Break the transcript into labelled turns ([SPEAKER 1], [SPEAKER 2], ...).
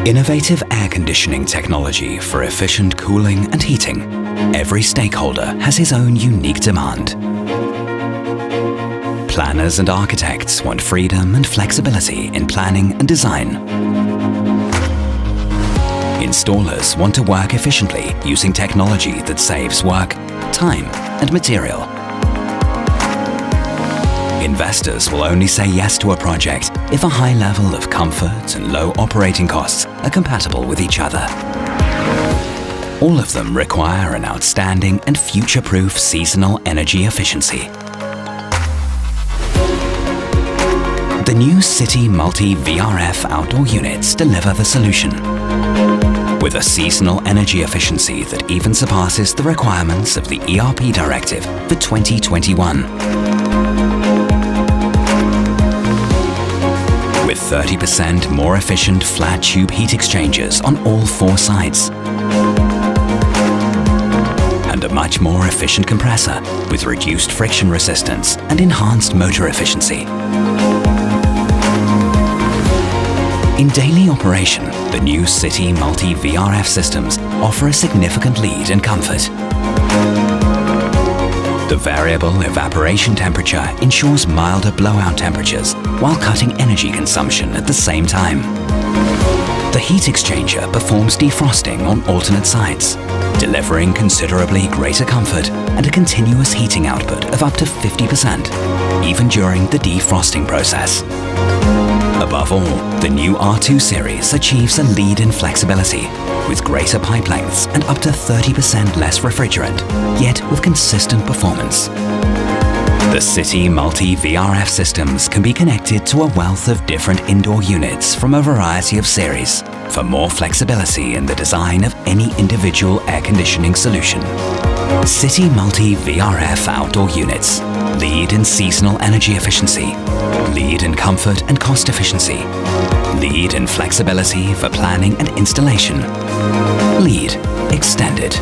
[SPEAKER 1] Innovative air conditioning technology for efficient cooling and heating. Every stakeholder has his own unique demand. Planners and architects want freedom and flexibility in planning and design. Installers want to work efficiently using technology that saves work, time and material. Investors will only say yes to a project if a high level of comfort and low operating costs are compatible with each other. All of them require an outstanding and future-proof seasonal energy efficiency. The new City Multi VRF outdoor units deliver the solution. With a seasonal energy efficiency that even surpasses the requirements of the ERP directive for 2021. With 30% more efficient flat tube heat exchangers on all 4 sides. And a much more efficient compressor with reduced friction resistance and enhanced motor efficiency. In daily operation, the new City Multi VRF systems offer a significant lead in comfort. The variable evaporation temperature ensures milder blowout temperatures while cutting energy consumption at the same time. The heat exchanger performs defrosting on alternate sides, delivering considerably greater comfort and a continuous heating output of up to 50%, even during the defrosting process. Above all, the new R2 series achieves a lead in flexibility, with greater pipe lengths and up to 30% less refrigerant, yet with consistent performance. The City Multi VRF systems can be connected to a wealth of different indoor units from a variety of series for more flexibility in the design of any individual air conditioning solution. City Multi VRF outdoor units lead in seasonal energy efficiency, lead in comfort and cost efficiency, lead in flexibility for planning and installation, lead extended.